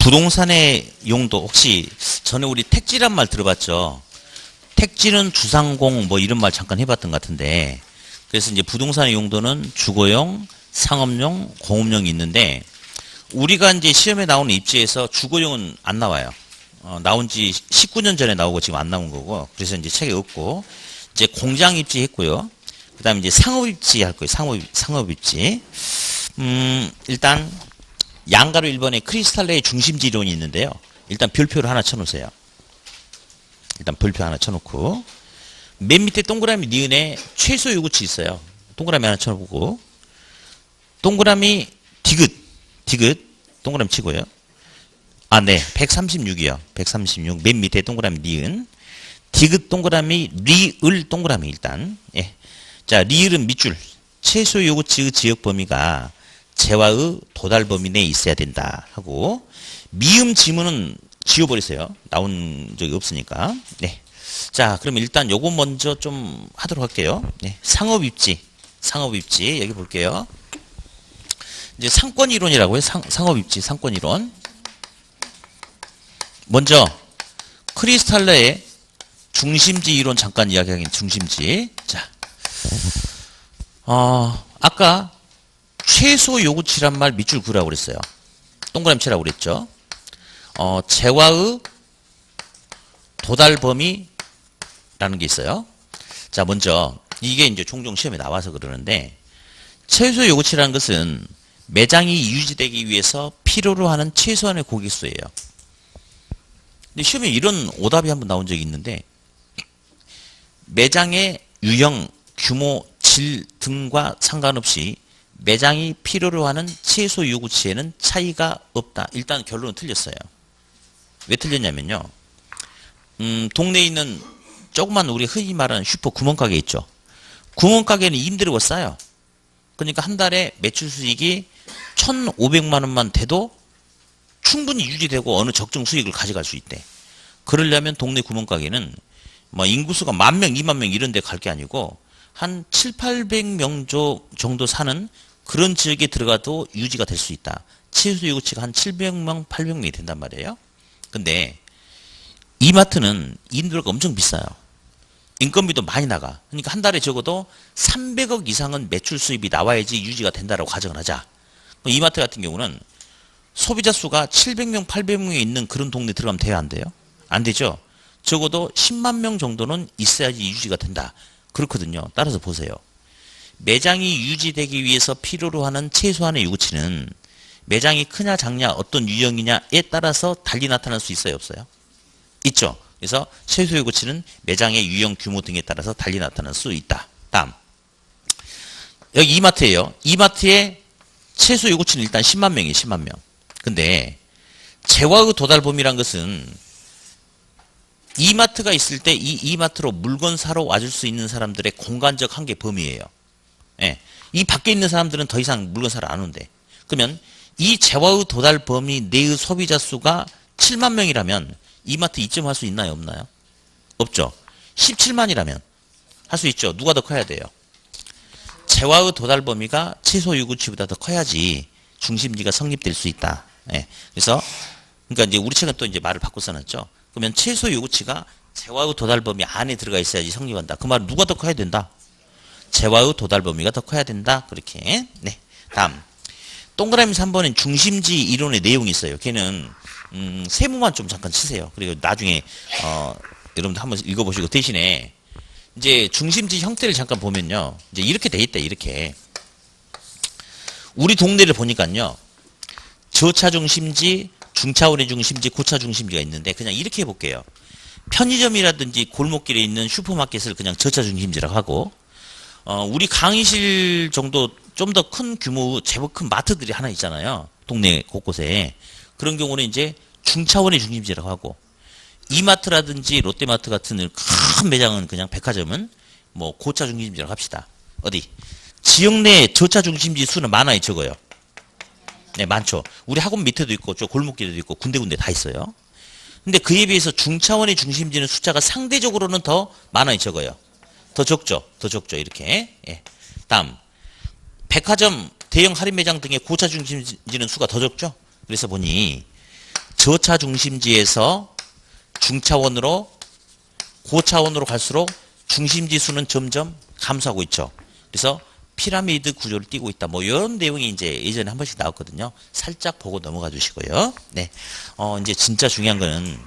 부동산의 용도 혹시 전에 우리 택지란 말 들어봤죠? 택지는 주상공 뭐 이런 말 잠깐 해봤던 것 같은데 그래서 이제 부동산의 용도는 주거용, 상업용, 공업용이 있는데 우리가 이제 시험에 나오는 입지에서 주거용은 안 나와요. 나온 지 19년 전에 나오고 지금 안 나온 거고 그래서 이제 책에 없고 이제 공장 입지 했고요. 그 다음에 이제 상업 입지 할 거예요. 상업 입지. 일단 양가로 1번에 크리스탈레의 중심지 이론이 있는데요. 일단 별표를 하나 쳐놓으세요. 일단 별표 하나 쳐놓고 맨 밑에 동그라미 니은에 최소 요구치 있어요. 동그라미 하나 쳐놓고 동그라미 디귿 동그라미 치고요. 아, 네. 136이요. 136 맨 밑에 동그라미 니은 디귿 동그라미 리을 동그라미 일단 예. 자, 리을은 밑줄 최소 요구치의 지역 범위가 재와의 도달 범위 내에 있어야 된다 하고 미음 지문은 지워버리세요. 나온 적이 없으니까. 네. 자, 그러면 일단 요거 먼저 좀 하도록 할게요. 네. 상업 입지 여기 볼게요. 이제 상권 이론이라고 해요. 상업 입지 상권 이론. 먼저 크리스탈러의 중심지 이론 잠깐 이야기하긴 중심지. 자, 아까 최소 요구치란 말 밑줄 그으라고 그랬어요. 동그라미 치라고 그랬죠. 재와의 도달 범위라는 게 있어요. 자, 먼저 이게 이제 종종 시험에 나와서 그러는데 최소 요구치라는 것은 매장이 유지되기 위해서 필요로 하는 최소한의 고객수예요. 근데 시험에 이런 오답이 한번 나온 적이 있는데 매장의 유형, 규모, 질 등과 상관없이 매장이 필요로 하는 최소 요구치에는 차이가 없다. 일단 결론은 틀렸어요. 왜 틀렸냐면요. 동네에 있는 조그만 우리 흔히 말하는 슈퍼 구멍가게 있죠. 구멍가게는 임대료가 싸요. 그러니까 한 달에 매출 수익이 1,500만 원만 돼도 충분히 유지되고 어느 적정 수익을 가져갈 수 있대. 그러려면 동네 구멍가게는 뭐 인구수가 10,000명, 20,000명 이런 데 갈 게 아니고 한 700~800명 정도 사는 그런 지역에 들어가도 유지가 될 수 있다. 최소 요구치가 한 700명, 800명이 된단 말이에요. 근데 이마트는 임대료가 엄청 비싸요. 인건비도 많이 나가. 그러니까 한 달에 적어도 300억 이상은 매출 수입이 나와야지 유지가 된다라고 가정을 하자. 이마트 같은 경우는 소비자 수가 700명, 800명이 있는 그런 동네 들어가면 돼요, 안 돼요? 안 되죠. 적어도 10만 명 정도는 있어야지 유지가 된다. 그렇거든요. 따라서 보세요. 매장이 유지되기 위해서 필요로 하는 최소한의 요구치는 매장이 크냐 작냐 어떤 유형이냐에 따라서 달리 나타날 수 있어요, 없어요? 있죠. 그래서 최소 요구치는 매장의 유형, 규모 등에 따라서 달리 나타날 수 있다. 다음. 여기 이마트예요. 이마트의 최소 요구치는 일단 10만 명이에요. 10만 명. 근데 재와의 도달 범위란 것은 이마트가 있을 때 이 이마트로 물건 사러 와줄 수 있는 사람들의 공간적 한계 범위예요. 예. 이 밖에 있는 사람들은 더 이상 물건 사러 안 온대. 그러면 이 재와의 도달 범위 내의 소비자 수가 7만 명이라면 이마트 이점 할 수 있나요, 없나요? 없죠. 17만이라면 할 수 있죠. 누가 더 커야 돼요? 재와의 도달 범위가 최소 요구치보다 더 커야지 중심지가 성립될 수 있다. 예. 그래서 그러니까 이제 우리 책은 또 이제 말을 바꿔 써놨죠. 그러면 최소 요구치가 재와의 도달 범위 안에 들어가 있어야지 성립한다. 그 말은 누가 더 커야 된다? 재와의 도달 범위가 더 커야 된다. 그렇게. 네. 다음. 동그라미 3번엔 중심지 이론의 내용이 있어요. 걔는 세모만 좀 잠깐 치세요. 그리고 나중에 여러분들 한번 읽어보시고 대신에 이제 중심지 형태를 잠깐 보면요. 이제 이렇게 돼 있다. 이렇게. 우리 동네를 보니까요. 저차 중심지, 중차원의 중심지, 고차 중심지가 있는데 그냥 이렇게 해볼게요. 편의점이라든지 골목길에 있는 슈퍼마켓을 그냥 저차 중심지라고 하고 우리 강의실 정도 좀 더 큰 규모 제법 큰 마트들이 하나 있잖아요. 동네 곳곳에. 그런 경우는 이제 중차원의 중심지라고 하고 이마트라든지 롯데마트 같은 큰 매장은 그냥 백화점은 뭐 고차 중심지라고 합시다. 어디? 지역 내 저차 중심지 수는 많아요, 적어요? 네, 많죠. 우리 학원 밑에도 있고 저 골목길에도 있고 군데군데 다 있어요. 근데 그에 비해서 중차원의 중심지는 숫자가 상대적으로는 더 많아요, 적어요? 더 적죠. 더 적죠. 이렇게. 예. 다음. 백화점, 대형 할인 매장 등의 고차 중심지는 수가 더 적죠. 그래서 보니 저차 중심지에서 중차원으로 고차원으로 갈수록 중심지 수는 점점 감소하고 있죠. 그래서 피라미드 구조를 띠고 있다. 뭐 이런 내용이 이제 예전에 한 번씩 나왔거든요. 살짝 보고 넘어가 주시고요. 네. 이제 진짜 중요한 거는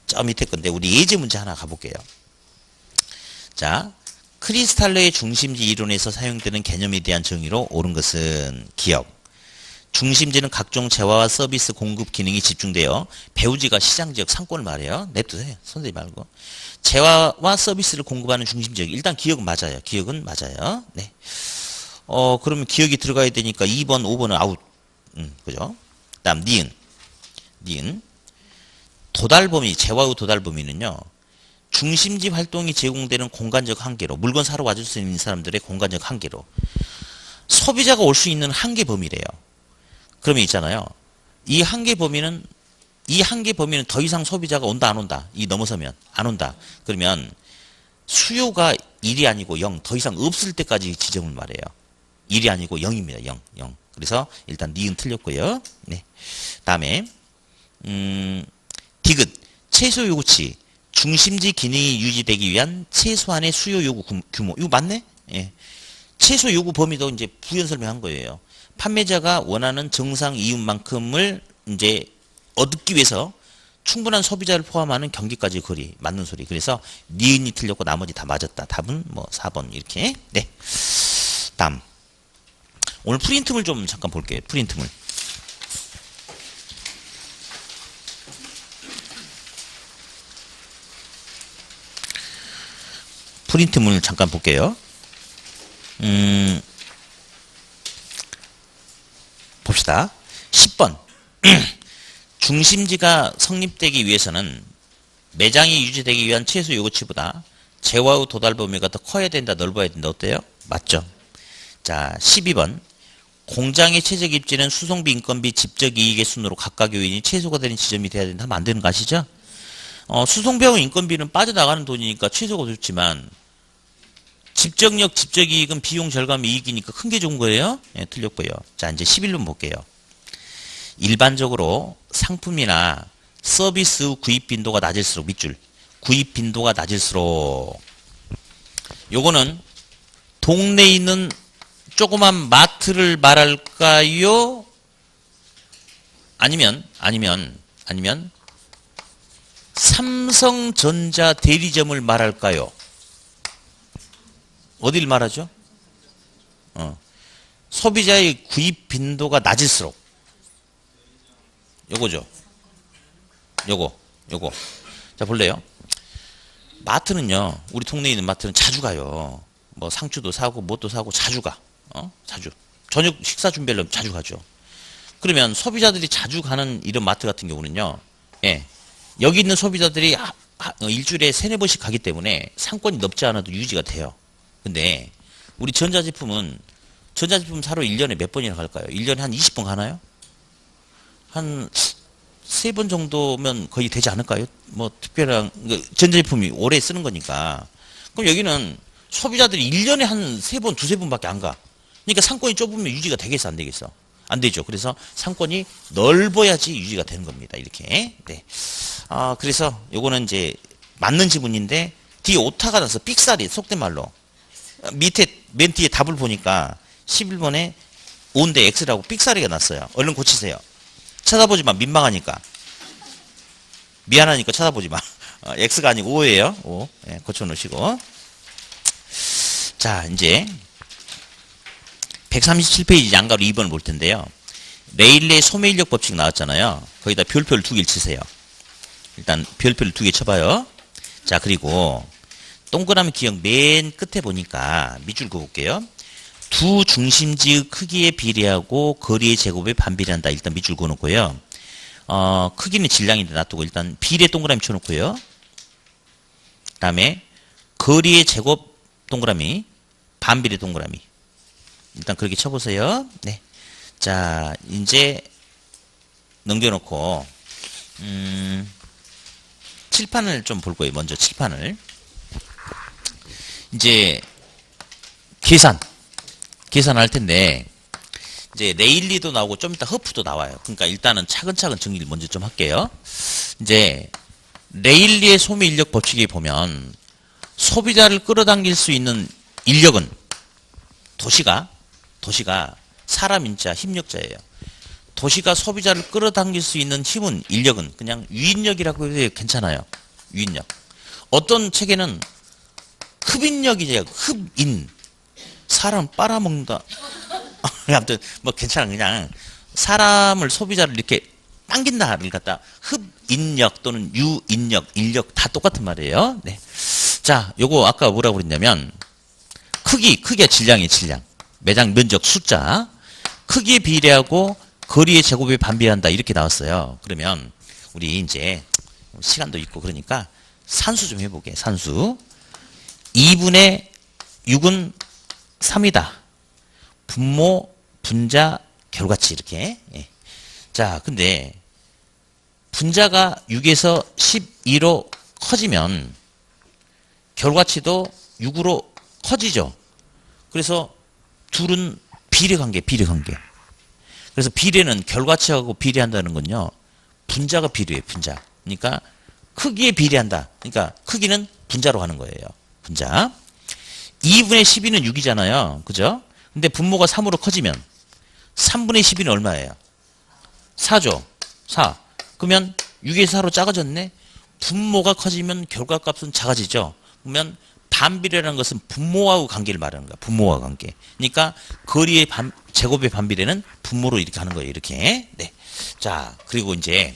저 밑에 건데 우리 예제 문제 하나 가볼게요. 자, 크리스탈로의 중심지 이론에서 사용되는 개념에 대한 정의로 옳은 것은 기억. 중심지는 각종 재화와 서비스 공급 기능이 집중되어 배우지가 시장지역 상권을 말해요. 냅두세요. 손대지 말고. 재화와 서비스를 공급하는 중심지역. 일단 기억은 맞아요. 기억은 맞아요. 네. 그러면 기억이 들어가야 되니까 2번, 5번은 아웃. 그죠? 다음, 니은. 도달범위, 재화의 도달범위는요. 중심지 활동이 제공되는 공간적 한계로, 물건 사러 와줄 수 있는 사람들의 공간적 한계로, 소비자가 올 수 있는 한계 범위래요. 그러면 있잖아요. 이 한계 범위는 더 이상 소비자가 온다, 안 온다. 이 넘어서면 안 온다. 그러면 수요가 1이 아니고 0, 더 이상 없을 때까지 지점을 말해요. 1이 아니고 0입니다. 0. 그래서 일단 니은 틀렸고요. 네. 다음에 디귿, 최소 요구치. 중심지 기능이 유지되기 위한 최소한의 수요 요구 규모. 이거 맞네? 예. 최소 요구 범위도 이제 부연 설명한 거예요. 판매자가 원하는 정상 이윤만큼을 이제 얻기 위해서 충분한 소비자를 포함하는 경기까지 거리. 맞는 소리. 그래서 니은이 틀렸고 나머지 다 맞았다. 답은 뭐 4번 이렇게. 네. 다음. 오늘 프린트물 좀 잠깐 볼게요. 프린트물. 프린트물 잠깐 볼게요. 봅시다. 10번. 중심지가 성립되기 위해서는 매장이 유지되기 위한 최소 요구치보다 재화의 도달 범위가 더 커야 된다, 넓어야 된다. 어때요? 맞죠? 자, 12번. 공장의 최적 입지는 수송비, 인건비, 집적 이익의 순으로 각각 요인이 최소가 되는 지점이 돼야 된다 하면 안 되는 거 아시죠? 수송비하고 인건비는 빠져나가는 돈이니까 최소가 좋지만 집적력, 집적이익은 비용 절감 이익이니까 큰 게 좋은 거예요. 예, 틀렸고요. 자, 이제 11번 볼게요. 일반적으로 상품이나 서비스 구입 빈도가 낮을수록 밑줄. 구입 빈도가 낮을수록 요거는 동네에 있는 조그만 마트를 말할까요? 아니면 삼성전자 대리점을 말할까요? 어딜 말하죠? 소비자의 구입 빈도가 낮을수록 요거죠. 요거. 자, 볼래요? 마트는요, 우리 동네에 있는 마트는 자주 가요. 뭐 상추도 사고 뭣도 사고 자주 가. 자주. 저녁 식사 준비하려면 자주 가죠. 그러면 소비자들이 자주 가는 이런 마트 같은 경우는요, 예, 여기 있는 소비자들이 일주일에 3-4번씩 가기 때문에 상권이 넓지 않아도 유지가 돼요. 근데 우리 전자제품 사러 1년에 몇 번이나 갈까요? 1년에 한 20번 가나요? 한 3번 정도면 거의 되지 않을까요? 뭐 특별한 전자제품이 오래 쓰는 거니까. 그럼 여기는 소비자들이 1년에 한 3번, 2-3번밖에 안 가. 그러니까 상권이 좁으면 유지가 되겠어, 안 되겠어? 안 되죠. 그래서 상권이 넓어야지 유지가 되는 겁니다. 이렇게. 네. 그래서 요거는 이제 맞는 지문인데 뒤에 오타가 나서 삑사리, 속된 말로. 밑에 맨 뒤에 답을 보니까 11번에 O인데 X라고 삑사리가 났어요. 얼른 고치세요. 쳐다보지 마. 민망하니까. 미안하니까 쳐다보지 마. X가 아니고 O예요. O. 네, 고쳐놓으시고. 자, 이제 137페이지 양가로 2번을 볼 텐데요. 레일레 소매인력 법칙 나왔잖아요. 거기다 별표를 2개를 치세요. 일단 별표를 2개 쳐봐요. 자, 그리고 동그라미 기억 맨 끝에 보니까 밑줄 그어볼게요. 두 중심지의 크기에 비례하고 거리의 제곱에 반비례한다. 일단 밑줄 그어놓고요. 크기는 질량인데 놔두고 일단 비례 동그라미 쳐놓고요. 그 다음에 거리의 제곱 동그라미, 반비례 동그라미. 일단 그렇게 쳐보세요. 네. 자, 이제 넘겨놓고 칠판을 좀 볼 거예요. 먼저 칠판을. 이제 계산할 텐데 이제 레일리도 나오고 좀 이따 허프도 나와요. 그러니까 일단은 차근차근 정리를 먼저 좀 할게요. 이제 레일리의 소비 인력 법칙에 보면 소비자를 끌어당길 수 있는 인력은 도시가 사람 인자 힘력자예요. 도시가 소비자를 끌어당길 수 있는 힘은 인력은 그냥 유인력이라고 해도 괜찮아요. 유인력. 어떤 책에는 흡인력이죠. 흡인. 사람 빨아먹는다. 아무튼 뭐 괜찮아. 그냥 사람을 소비자를 이렇게 당긴다를 갖다 흡인력 또는 유인력, 인력 다 똑같은 말이에요. 네. 자, 요거 아까 뭐라고 그랬냐면 크기가 질량이에요. 질량. 매장 면적 숫자. 크기에 비례하고 거리의 제곱에 반비한다 이렇게 나왔어요. 그러면 우리 이제 시간도 있고 그러니까 산수 좀 해보게. 산수 2분의 6은 3이다. 분모, 분자, 결과치 이렇게. 예. 자, 근데 분자가 6에서 12로 커지면 결과치도 6으로 커지죠. 그래서 둘은 비례관계. 그래서 비례는 결과치하고 비례한다는 건요. 분자가 비례해요. 분자. 그러니까 크기에 비례한다. 그러니까 크기는 분자로 하는 거예요. 분자. 2분의 12는 6이잖아요. 그죠? 근데 분모가 3으로 커지면 3분의 12는 얼마예요? 4죠. 4. 그러면 6에서 4로 작아졌네. 분모가 커지면 결과값은 작아지죠. 그러면 반비례라는 것은 분모하고 관계를 말하는 거야. 분모와 관계. 그러니까 거리의 제곱의 반비례는 분모로 이렇게 하는 거예요. 이렇게. 네. 자, 그리고 이제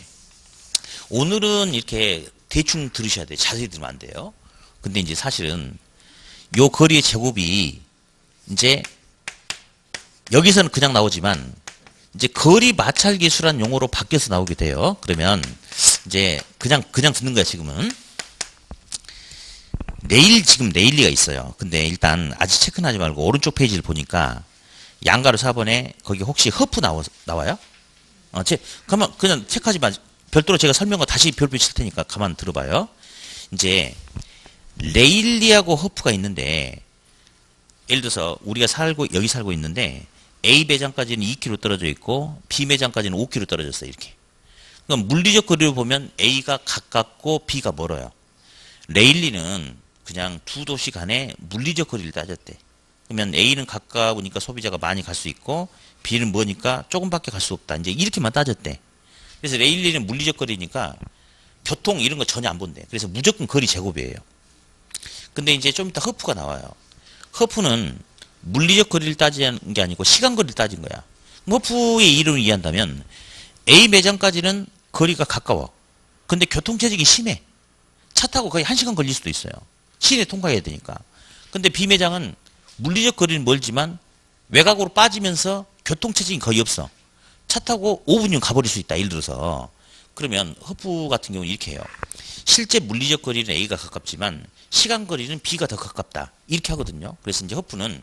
오늘은 이렇게 대충 들으셔야 돼요. 자세히 들으면 안 돼요. 근데 이제 사실은 요 거리의 제곱이 이제 여기서는 그냥 나오지만 이제 거리 마찰 기수란 용어로 바뀌어서 나오게 돼요. 그러면 이제 그냥 듣는 거야, 지금은. 지금 레일리가 있어요. 근데 일단 아직 체크는 하지 말고 오른쪽 페이지를 보니까 양가로 4번에 거기 혹시 허프 나와요? 가만 그냥 체크하지 마. 별도로 제가 설명과 다시 별표 칠 테니까 가만 들어봐요. 이제 레일리하고 허프가 있는데 예를 들어서 우리가 여기 살고 있는데 A 매장까지는 2km 떨어져 있고 B 매장까지는 5km 떨어졌어요. 이렇게. 그럼 물리적 거리를 보면 A가 가깝고 B가 멀어요. 레일리는 그냥 두 도시 간의 물리적 거리를 따졌대. 그러면 A는 가까우니까 소비자가 많이 갈 수 있고 B는 머니까 조금밖에 갈 수 없다. 이제 이렇게만 따졌대. 그래서 레일리는 물리적 거리니까 교통 이런 거 전혀 안 본대. 그래서 무조건 거리 제곱이에요. 근데 이제 좀 이따 허프가 나와요. 허프는 물리적 거리를 따지는 게 아니고 시간 거리를 따진 거야. 허프의 이론을 이해한다면 A 매장까지는 거리가 가까워. 근데 교통체증이 심해. 차 타고 거의 1시간 걸릴 수도 있어요. 시내 통과해야 되니까. 근데 B 매장은 물리적 거리는 멀지만 외곽으로 빠지면서 교통체증이 거의 없어. 차 타고 5분이면 가버릴 수 있다. 예를 들어서. 그러면 허프 같은 경우는 이렇게 해요. 실제 물리적 거리는 A가 가깝지만 시간 거리는 B가 더 가깝다. 이렇게 하거든요. 그래서 이제 허프는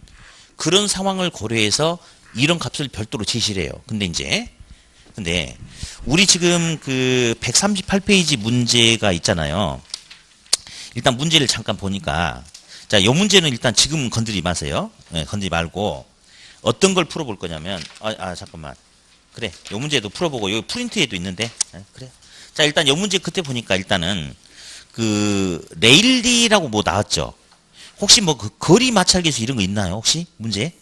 그런 상황을 고려해서 이런 값을 별도로 제시를 해요. 근데 우리 지금 그 138페이지 문제가 있잖아요. 일단 문제를 잠깐 보니까 자, 이 문제는 일단 지금 건드리지 마세요. 네, 건드리지 말고 어떤 걸 풀어볼 거냐면 잠깐만. 그래. 이 문제도 풀어보고 여기 프린트에도 있는데. 그래. 자, 일단 이 문제 그때 보니까 일단은 그 레일리라고 뭐 나왔죠. 혹시 뭐 그 거리 마찰 계수 이런 거 있나요? 혹시 문제?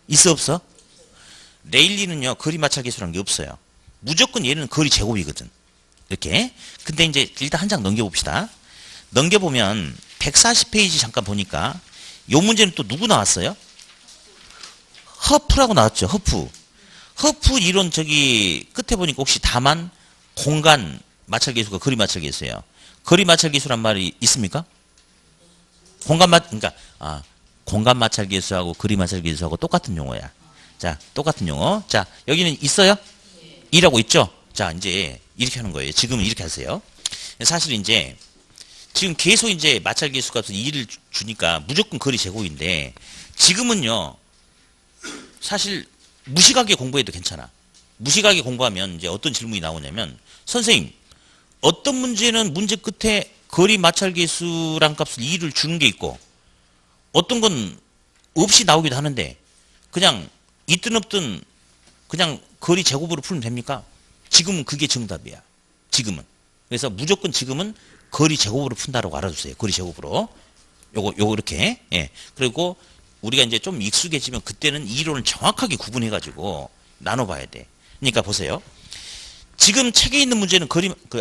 있어 없어? 레일리는요. 거리 마찰 계수라는 게 없어요. 무조건 얘는 거리 제곱이거든. 이렇게. 근데 이제 일단 한 장 넘겨봅시다. 넘겨보면 140페이지 잠깐 보니까 요 문제는 또 누구 나왔어요? 허프라고 나왔죠. 허프 이론 저기 끝에 보니까 혹시 다만 공간 마찰 계수가 거리 마찰 계수예요. 거리 마찰 계수란 말이 있습니까? 공간 마찰 계수하고 거리 마찰 계수하고 똑같은 용어야. 자, 똑같은 용어. 자, 여기는 있어요? 이라고 있죠? 자, 이제 이렇게 하는 거예요. 지금 이렇게 하세요. 사실 이제 지금 계속 이제 마찰 계수 값은 2를 주니까 무조건 거리 제곱인데 지금은요. 사실 무식하게 공부해도 괜찮아. 무식하게 공부하면 이제 어떤 질문이 나오냐면 선생님 어떤 문제는 문제 끝에 거리 마찰 계수란 값을 2를 주는 게 있고 어떤 건 없이 나오기도 하는데 그냥 있든 없든 그냥 거리 제곱으로 풀면 됩니까? 지금은 그게 정답이야. 지금은. 그래서 무조건 지금은 거리 제곱으로 푼다라고 알아두세요. 거리 제곱으로. 요거 이렇게. 예. 그리고 우리가 이제 좀 익숙해지면 그때는 이론을 정확하게 구분해가지고 나눠봐야 돼. 그러니까 보세요. 지금 책에 있는 문제는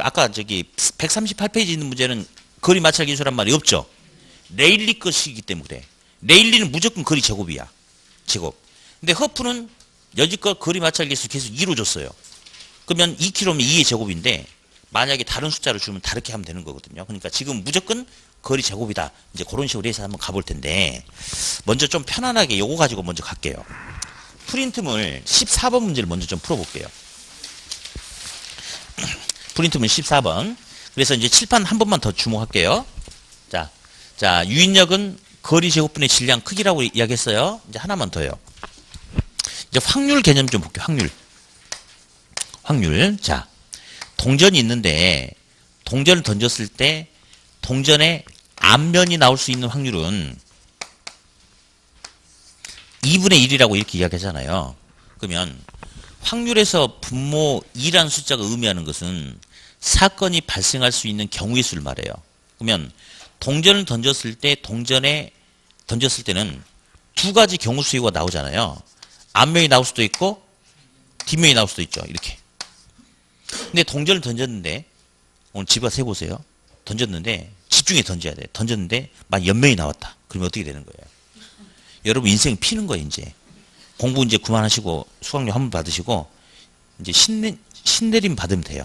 아까 저기 138페이지 있는 문제는 거리 마찰 기술한 말이 없죠. 레일리 것이기 때문에 그래. 레일리는 무조건 거리 제곱이야. 제곱. 근데 허프는 여지껏 거리 마찰 기술 계속 2로 줬어요. 그러면 2km면 2의 제곱인데 만약에 다른 숫자를 주면 다르게 하면 되는 거거든요. 그러니까 지금 무조건 거리 제곱이다. 이제 그런 식으로 해서 한번 가볼 텐데 먼저 좀 편안하게 요거 가지고 먼저 갈게요. 프린트물 14번 문제를 먼저 좀 풀어볼게요. 프린트물 14번. 그래서 이제 칠판 한 번만 더 주목할게요. 자, 유인력은 거리 제곱분의 질량 크기라고 이야기했어요. 이제 하나만 더요. 이제 확률 개념 좀 볼게요. 확률. 자, 동전이 있는데 동전을 던졌을 때 동전의 앞면이 나올 수 있는 확률은 2분의 1이라고 이렇게 이야기하잖아요. 그러면 확률에서 분모 2라는 숫자가 의미하는 것은 사건이 발생할 수 있는 경우의 수를 말해요. 그러면 동전을 던졌을 때는 두 가지 경우 수가 나오잖아요. 앞면이 나올 수도 있고 뒷면이 나올 수도 있죠. 이렇게. 근데 동전을 던졌는데 오늘 집에 가서 해보세요. 던졌는데 집중해 던져야 돼. 던졌는데 막 옆면이 나왔다. 그러면 어떻게 되는 거예요? 여러분 인생 피는 거예요. 이제 공부 이제 그만하시고 수강료 한 번 받으시고 이제 신내림 받으면 돼요.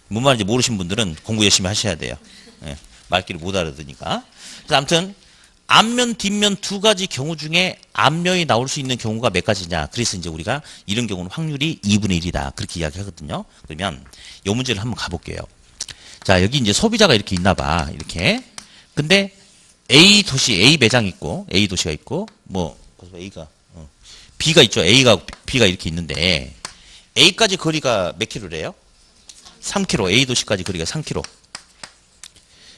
뭔 말인지 모르신 분들은 공부 열심히 하셔야 돼요. 예, 말귀를 못 알아듣으니까. 그래서 아무튼 앞면 뒷면 두 가지 경우 중에 앞면이 나올 수 있는 경우가 몇 가지냐. 그래서 이제 우리가 이런 경우는 확률이 2분의 1이다. 그렇게 이야기하거든요. 그러면 이 문제를 한번 가볼게요. 자, 여기 이제 소비자가 이렇게 있나 봐. 이렇게. 근데 A 도시, A 매장 있고, A 도시가 있고, B가 있죠. B가 이렇게 있는데, A까지 거리가 몇 킬로래요? 3km. A 도시까지 거리가 3km.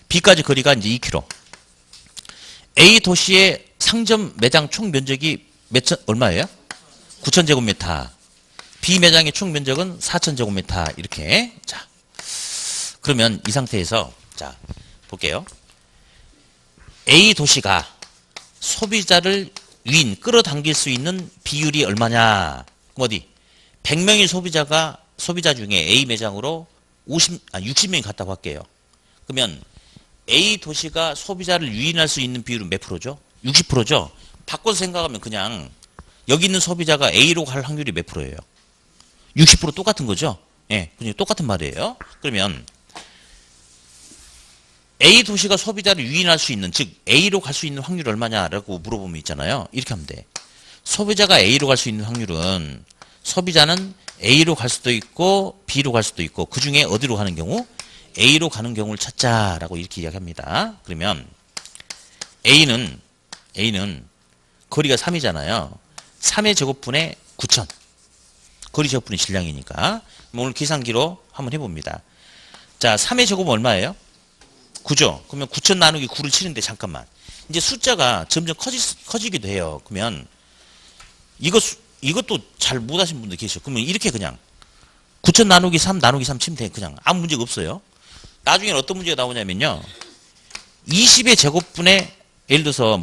B까지 거리가 이제 2km. A 도시의 상점 매장 총 면적이 얼마예요? 9,000제곱미터. B 매장의 총 면적은 4,000제곱미터. 이렇게. 자. 그러면 이 상태에서, 자, 볼게요. A 도시가 소비자를 끌어당길 수 있는 비율이 얼마냐? 그럼 어디? 100명의 소비자 중에 A 매장으로 60명이 갔다고 할게요. 그러면 A 도시가 소비자를 유인할 수 있는 비율은 몇 프로죠? 60%죠? 바꿔서 생각하면 그냥 여기 있는 소비자가 A로 갈 확률이 몇 프로예요? 60% 똑같은 거죠? 예, 그냥 똑같은 말이에요. 그러면 A 도시가 소비자를 유인할 수 있는, 즉 A로 갈 수 있는 확률이 얼마냐라고 물어보면 있잖아요. 이렇게 하면 돼. 소비자가 A로 갈 수 있는 확률은 소비자는 A로 갈 수도 있고 B로 갈 수도 있고 그 중에 어디로 가는 경우? A로 가는 경우를 찾자라고 이렇게 이야기합니다. 그러면 A는 거리가 3이잖아요. 3의 제곱분의 9,000. 거리 제곱분의 질량이니까. 오늘 계산기로 한번 해봅니다. 자, 3의 제곱은 얼마예요? 9죠. 그러면 9,000 나누기 9를 치는데 잠깐만. 이제 숫자가 점점 커지기도 해요. 그러면 이것도 잘 못하신 분들 계셔. 그러면 이렇게 그냥 9,000 나누기 3 치면 돼. 그냥 아무 문제가 없어요. 나중에 어떤 문제가 나오냐면요. 20의 제곱분의 예를 들어서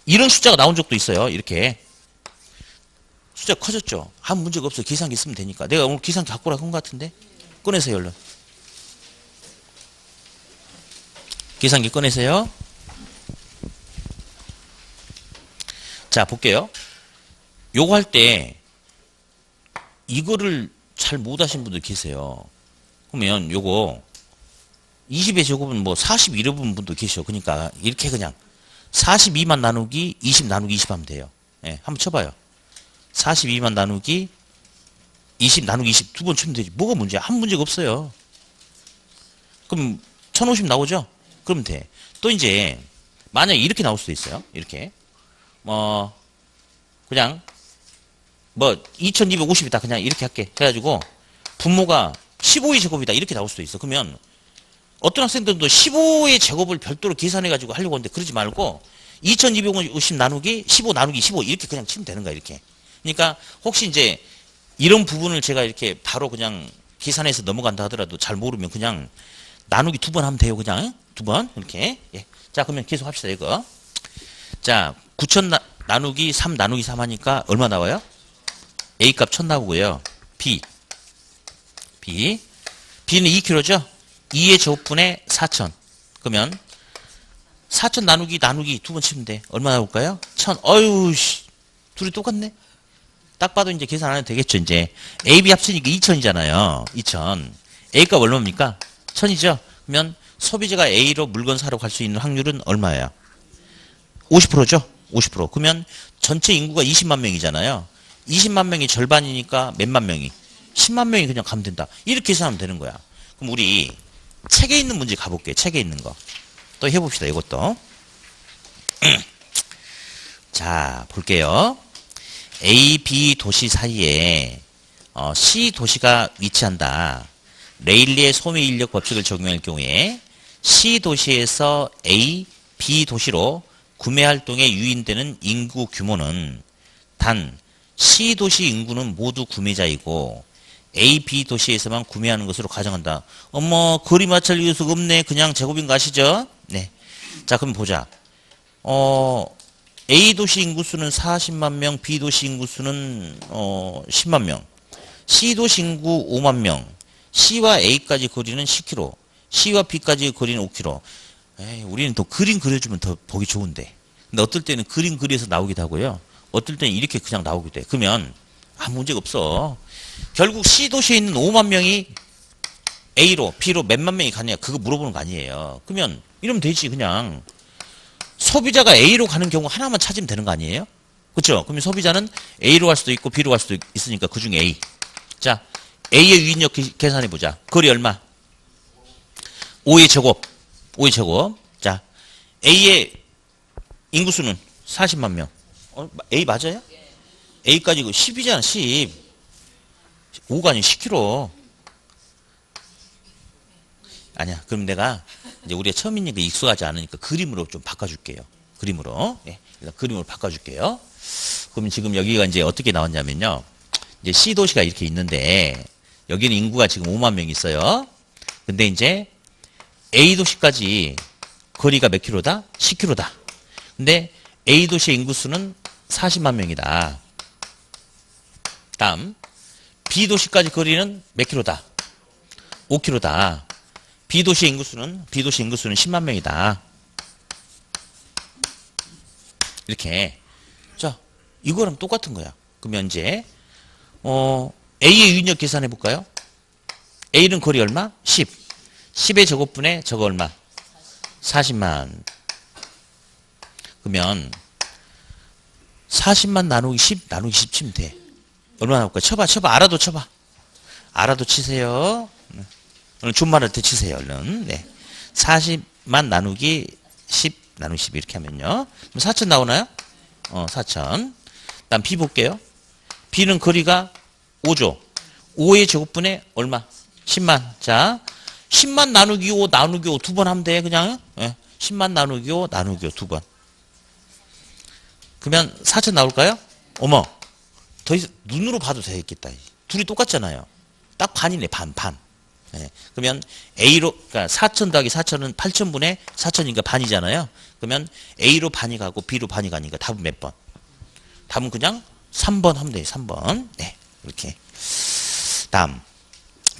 이런 숫자가 나온 적도 있어요. 이렇게. 숫자가 커졌죠. 아무 문제가 없어요. 계산기 쓰면 되니까. 내가 오늘 계산기 갖고 오라고 한 것 같은데? 꺼내세요, 얼른. 계산기 꺼내세요. 자, 볼게요. 요거 할 때 이거를 잘 못하신 분들 계세요. 그러면 요거 20의 제곱은 41분 분도 계셔. 그러니까 이렇게 그냥 42만 나누기 20 나누기 20 하면 돼요. 예, 한번 쳐봐요. 42만 나누기 20 나누기 20 두 번 치면 되지. 뭐가 문제야? 한 문제가 없어요. 그럼 1050 나오죠? 그러면 돼. 또 이제 만약에 이렇게 나올 수도 있어요. 이렇게 그냥 2250이다 그냥 이렇게 할게. 해가지고 분모가 15의 제곱이다 이렇게 나올 수도 있어. 그러면 어떤 학생들도 15의 제곱을 별도로 계산해가지고 하려고 하는데 그러지 말고 2250 나누기 15 나누기 15 이렇게 그냥 치면 되는 거야, 이렇게. 그러니까 혹시 이제 이런 부분을 제가 이렇게 바로 그냥 계산해서 넘어간다 하더라도 잘 모르면 그냥 나누기 2번 하면 돼요, 그냥. 2번. 이렇게. 예. 자, 그러면 계속 합시다, 이거. 자, 9000 나누기 3 나누기 3 하니까 얼마 나와요? A 값 1000 나오고요. B는 2kg죠? 2의 제곱분에 4000. 그러면 4000 나누기 2번 치면 돼. 얼마 나올까요? 1000. 어휴, 씨. 둘이 똑같네. 딱 봐도 이제 계산 안 해도 되겠죠, 이제. A, B 합치니까 2000이잖아요. 2000. A 값 얼마입니까? 1000이죠? 그러면 소비자가 A로 물건 사러 갈 수 있는 확률은 얼마예요? 50%죠? 50%. 그러면 전체 인구가 20만 명이잖아요. 20만 명이 절반이니까 몇만 명이? 10만 명이 그냥 가면 된다. 이렇게 계산하면 되는 거야. 그럼 우리 책에 있는 문제 가볼게요. 책에 있는 거. 또 해봅시다. 이것도. 자, 볼게요. A, B 도시 사이에 C 도시가 위치한다. 레일리의 소미 인력 법칙을 적용할 경우에 C 도시에서 A, B 도시로 구매 활동에 유인되는 인구 규모는 단 C 도시 인구는 모두 구매자이고 A, B 도시에서만 구매하는 것으로 가정한다. 어머, 거리 마찰 요소가 없네. 그냥 제곱인 거 아시죠? 네. 자, 그럼 보자. A 도시 인구수는 40만 명, B 도시 인구수는 10만 명, C 도시 인구 5만 명, C와 A까지 거리는 10km, C와 B까지 거리는 5km. 에이, 우리는 더 그림 그려주면 더 보기 좋은데. 근데 어떨 때는 그림 그려서 나오기도 하고요. 어떨 때는 이렇게 그냥 나오기도 해. 그러면 아무 문제가 없어. 결국 C 도시에 있는 5만 명이 A로, B로 몇만 명이 가냐 그거 물어보는 거 아니에요. 그러면 이러면 되지. 그냥 소비자가 A로 가는 경우 하나만 찾으면 되는 거 아니에요? 그렇죠? 그러면 소비자는 A로 갈 수도 있고 B로 갈 수도 있으니까 그중에 A. 자, A의 유인력 계산해 보자. 거리 얼마? 5의 제곱. 5의 제곱. 자, A의 인구수는 40만 명. A 맞아요? A까지 10이잖아, 10. 5가 아니고 10km. 아니야. 그럼 내가 이제 우리가 처음이니까 익숙하지 않으니까 그림으로 좀 바꿔줄게요. 그림으로. 예. 일단 그림으로 바꿔줄게요. 그러면 지금 여기가 이제 어떻게 나왔냐면요. 이제 C 도시가 이렇게 있는데 여기는 인구가 지금 5만 명 있어요. 근데 이제 A 도시까지 거리가 몇 킬로다? 10킬로다. 근데 A 도시의 인구수는 40만 명이다. 다음 B 도시까지 거리는 몇 킬로다? 5킬로다. B 도시 인구수는 10만 명이다. 이렇게. 자, 이거랑 똑같은 거야. 그러면 이제 A의 유인력 계산해 볼까요? A는 거리 얼마? 10. 10의 제곱분에 저거 얼마? 40만. 그러면 40만 나누기 10 나누기 10 치면 돼. 얼마 나올까? 쳐봐. 알아도 쳐봐. 알아도 치세요. 오늘 준말할 때 치세요, 얼른. 네. 40만 나누기 10 나누기 10 이렇게 하면요. 그럼 4천 나오나요? 4천. 다음 B 볼게요. B는 거리가 5죠. 5의 제곱분에 얼마? 10만. 자, 10만 나누기 5 나누기 5 두 번 하면 돼, 그냥. 네. 10만 나누기 5 나누기 5 두 번. 그러면 4천 나올까요? 어머. 더 이상 눈으로 봐도 되겠다. 둘이 똑같잖아요. 딱 반이네, 반. 네. 그러면 A로, 그러니까 4천 더하기 4천은 8천분의 4천이니까 반이잖아요. 그러면 A로 반이 가고 B로 반이 가니까 답은 몇 번? 답은 그냥 3번 하면 돼요. 3번. 네. 이렇게. 다음.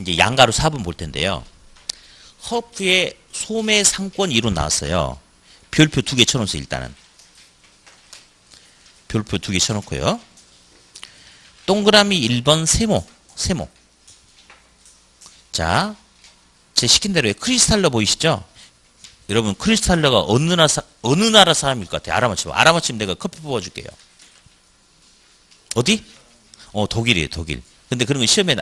이제 양가로 4번 볼 텐데요. 허프의 소매 상권 이론 나왔어요. 별표 2개 쳐놓으세요, 일단은. 별표 2개 쳐놓고요. 동그라미 1번 세모. 자, 제 시킨 대로 크리스탈러 보이시죠? 여러분, 크리스탈러가 어느 나라 사람일 것 같아요? 알아맞히면. 알아맞히면 내가 커피 뽑아줄게요. 어디? 독일이에요, 독일. 근데 그런 거 시험에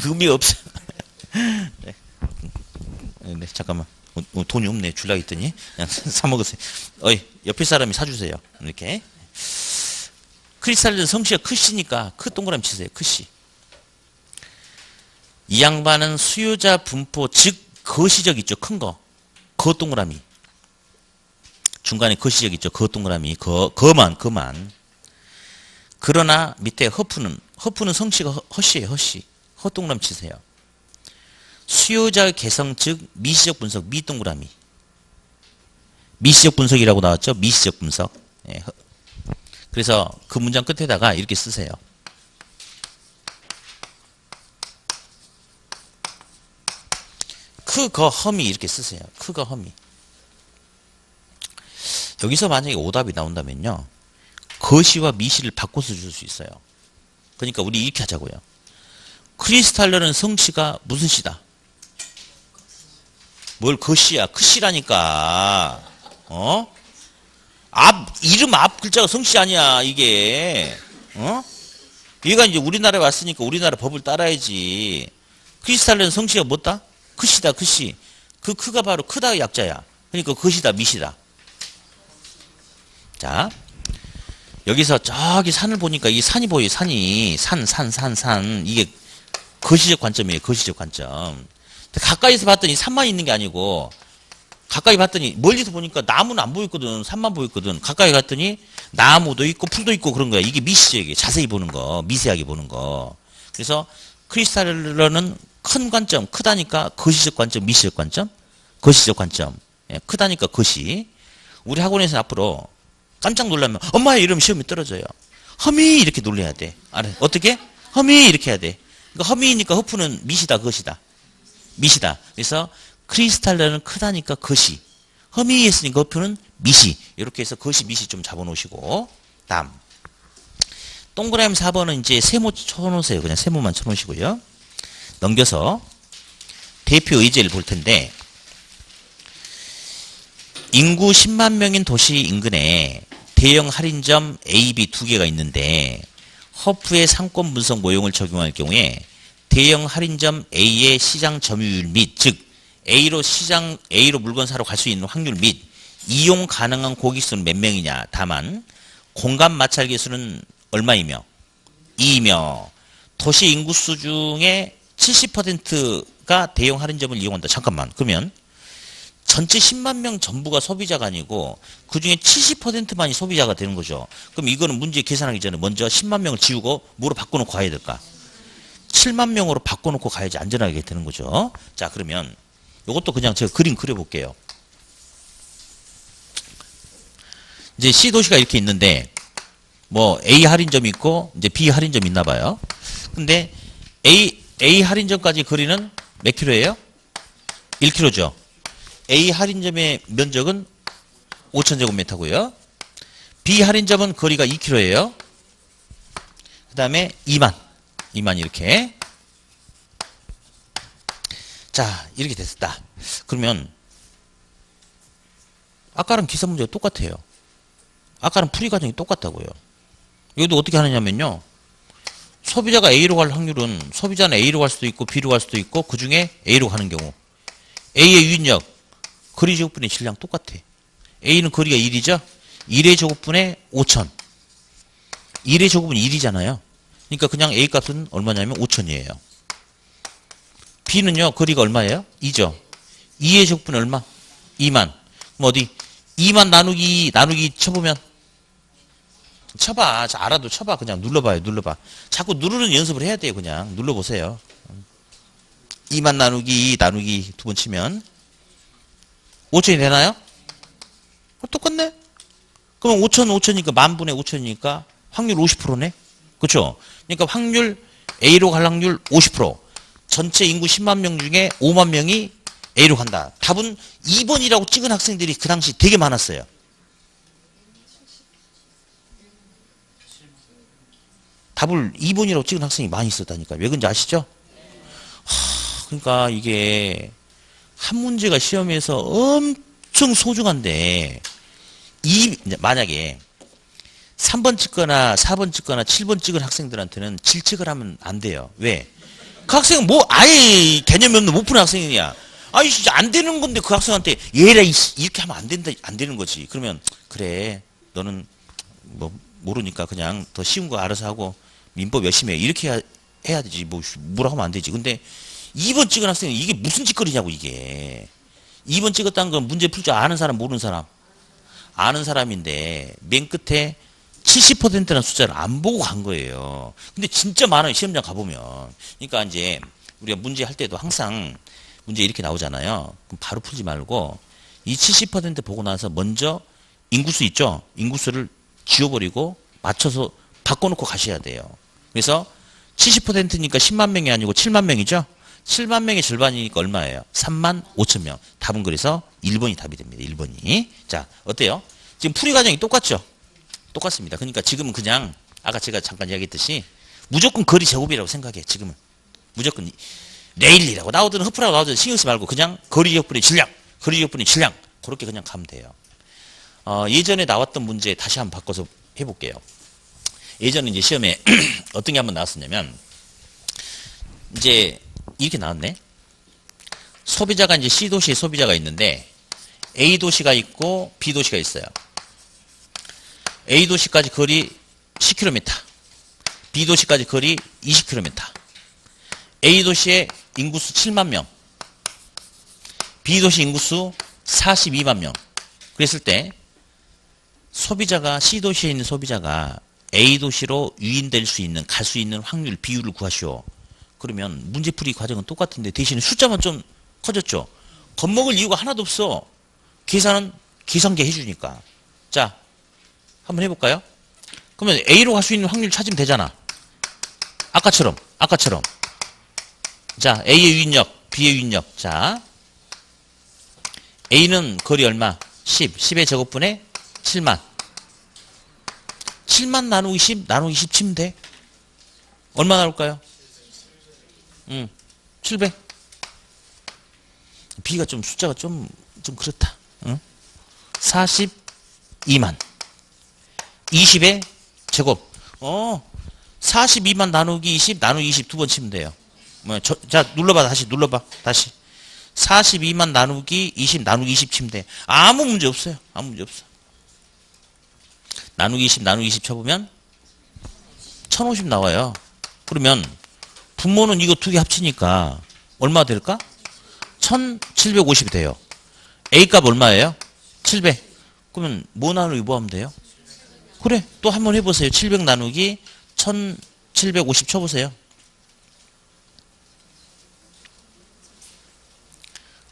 의미가 없어. 네. 네, 잠깐만. 돈이 없네. 줄라 했더니. 그냥 사먹으세요. 옆에 사람이 사주세요. 이렇게. 크리스탈러는 성씨가 크시니까 크 동그라미 치세요. 크시. 이 양반은 수요자 분포, 즉 거시적 있죠. 큰 거. 거 동그라미. 중간에 거시적 있죠. 거 동그라미. 거만. 그러나 밑에 허프는 성씨가 허씨예요. 허씨. 허 동그라미 치세요. 수요자 개성 즉 미시적 분석 미 동그라미. 미시적 분석이라고 나왔죠. 미시적 분석. 예. 그래서 그 문장 끝에다가 이렇게 쓰세요. 크거 험이 이렇게 쓰세요. 크거 험이. 여기서 만약에 오답이 나온다면요. 거시와 미시를 바꿔서 줄 수 있어요. 그러니까 우리 이렇게 하자고요. 크리스탈러는 성씨가 무슨 씨다? 뭘 거시야? 크시라니까. 이름 앞 글자가 성씨 아니야, 이게. 얘가 이제 우리나라에 왔으니까 우리나라 법을 따라야지. 크리스탈러는 성씨가 뭐다? 크시다, 크시. 그 크가 바로 크다 약자야. 그러니까 거시다, 미시다. 자, 여기서 저기 산을 보니까 이 산이 보여요. 산이. 산. 이게 거시적 관점이에요. 거시적 관점. 가까이서 봤더니 산만 있는 게 아니고 가까이 봤더니 멀리서 보니까 나무는 안 보였거든. 산만 보였거든. 가까이 갔더니 나무도 있고 풀도 있고 그런 거야. 이게 미시적이에요. 자세히 보는 거. 미세하게 보는 거. 그래서 크리스탈러는 큰 관점. 크다니까 거시적 관점, 미시적 관점. 거시적 관점. 예, 크다니까 거시. 우리 학원에서는 앞으로 깜짝 놀라면 엄마 이러면 시험이 떨어져요. 허미 이렇게 놀려야 돼. 알아? 어떻게? 허미 이렇게 해야 돼. 그러니까 허미니까 허프는 미시다 거시다. 미시다. 그래서 크리스탈러는 크다니까 거시. 허미 했으니까 허프는 미시. 이렇게 해서 거시 미시 좀 잡아놓으시고 다음 동그라미 4번은 이제 세모 쳐놓으세요. 그냥 세모만 쳐놓으시고요. 넘겨서 대표 의제를 볼 텐데 인구 10만 명인 도시 인근에 대형 할인점 A, B 두 개가 있는데 허프의 상권 분석 모형을 적용할 경우에 대형 할인점 A의 시장 점유율 및 즉 A로 물건 사러 갈 수 있는 확률 및 이용 가능한 고객수는 몇 명이냐. 다만 공간 마찰 계수는 얼마이며 2이며 도시 인구수 중에 70%가 대형 할인점을 이용한다. 잠깐만. 그러면 전체 10만 명 전부가 소비자가 아니고 그중에 70%만이 소비자가 되는 거죠. 그럼 이거는 문제 계산하기 전에 먼저 10만 명을 지우고 뭐로 바꿔놓고 가야 될까? 7만 명으로 바꿔놓고 가야지 안전하게 되는 거죠. 자, 그러면 이것도 그냥 제가 그림 그려볼게요. 이제 C도시가 이렇게 있는데 뭐 A 할인점이 있고 이제 B 할인점이 있나 봐요. 근데 A 할인점까지 거리는 몇 킬로예요? 1킬로죠. A 할인점의 면적은 5,000제곱미터고요. B 할인점은 거리가 2km예요. 그 다음에 2만 이렇게. 자, 이렇게 됐다. 그러면 아까랑 기사 문제가 똑같아요. 아까랑 풀이 과정이 똑같다고요. 이것도 어떻게 하느냐면요. 소비자가 A로 갈 확률은 소비자는 A로 갈 수도 있고 B로 갈 수도 있고 그 중에 A로 가는 경우 A의 유인력 거리 제곱분의 질량 똑같아. A는 거리가 1이죠. 1의 제곱분의 5,000. 1의 제곱은 1이잖아요. 그러니까 그냥 A 값은 얼마냐면 5,000이에요. B는요. 거리가 얼마예요? 2죠. 2의 제곱분은 얼마? 2만. 그럼 어디? 2만 나누기 쳐보면 쳐봐. 알아도 쳐봐. 그냥 눌러봐요. 눌러봐. 자꾸 누르는 연습을 해야 돼요. 그냥 눌러보세요. 2만 나누기 두 번 치면 5,000이 되나요? 똑같네. 그럼 5,000이니까 만분의 5,000이니까 확률 50%네. 그렇죠? 그러니까 확률 A로 갈 확률 50%. 전체 인구 10만 명 중에 5만 명이 A로 간다. 답은 2번이라고 찍은 학생들이 그 당시 되게 많았어요. 답을 2번이라고 찍은 학생이 많이 있었다니까. 왜 그런지 아시죠? 그러니까 이게 한 문제가 시험에서 엄청 소중한데 만약에 3번 찍거나 4번 찍거나 7번 찍은 학생들한테는 질책을 하면 안 돼요. 왜? 그 학생은 뭐 아예 개념이 없는 못 푸는 학생이냐. 아니 진짜 안 되는 건데 그 학생한테 얘라 이렇게 하면 안 되는 거지. 그러면 그래 너는 뭐 모르니까 그냥 더 쉬운 거 알아서 하고 민법 열심히 해. 이렇게 해야 되지. 뭐라고 하면 안 되지. 근데 2번 찍은 학생은 이게 무슨 짓거리냐고 이게. 2번 찍었다는 건 문제 풀 줄 아는 사람 모르는 사람. 아는 사람인데 맨 끝에 70%라는 숫자를 안 보고 간 거예요. 근데 진짜 많아요. 시험장 가보면. 그러니까 이제 우리가 문제 할 때도 항상 문제 이렇게 나오잖아요. 그럼 바로 풀지 말고 이 70% 보고 나서 먼저 인구수 있죠? 인구수를 지워버리고 맞춰서 바꿔놓고 가셔야 돼요. 그래서 70%니까 10만 명이 아니고 7만 명이죠? 7만 명의 절반이니까 얼마예요? 3만 5천 명. 답은 그래서 1번이 답이 됩니다. 1번이. 자, 어때요? 지금 풀이 과정이 똑같죠? 똑같습니다. 그러니까 지금은 그냥 아까 제가 잠깐 이야기했듯이 무조건 거리 제곱이라고 생각해. 지금은. 무조건 레일리라고 나오든 허프라고 나오든 신경 쓰지 말고 그냥 거리 제곱분의 질량, 거리 제곱분의 질량 그렇게 그냥 가면 돼요. 예전에 나왔던 문제 다시 한번 바꿔서 해볼게요. 예전에 이제 시험에 어떤 게 한번 나왔었냐면 이제 이렇게 나왔네. 소비자가 이제 C도시에 소비자가 있는데 A도시가 있고 B도시가 있어요. A도시까지 거리 10km, B도시까지 거리 20km. A도시의 인구수 7만 명, B도시 인구수 42만 명. 그랬을 때 소비자가 C도시에 있는 소비자가 A도시로 유인될 수 있는 갈 수 있는 확률 비율을 구하시오. 그러면 문제풀이 과정은 똑같은데 대신에 숫자만 좀 커졌죠. 겁먹을 이유가 하나도 없어. 계산은 계산기 해주니까. 자, 한번 해볼까요? 그러면 A로 갈 수 있는 확률 찾으면 되잖아. 아까처럼. 자, A의 유인력, B의 유인력. 자, A는 거리 얼마? 10. 10의 제곱분의 7만. 7만 나누기 10, 나누기 10 치면 돼. 얼마 나올까요? 700. B가 좀 숫자가 좀 그렇다. 42만. 20의 제곱. 42만 나누기 20, 나누기 20 두 번 치면 돼요. 자, 눌러봐. 다시. 42만 나누기 20, 나누기 20 치면 돼. 아무 문제 없어요. 나누기 20, 나누기 20 쳐보면 1050 나와요. 그러면 분모는 이거 두 개 합치니까 얼마 될까? 1750이 돼요. A 값 얼마예요? 700. 그러면 뭐 나누기 뭐 하면 돼요? 그래, 또 한번 해보세요. 700 나누기 1750 쳐보세요.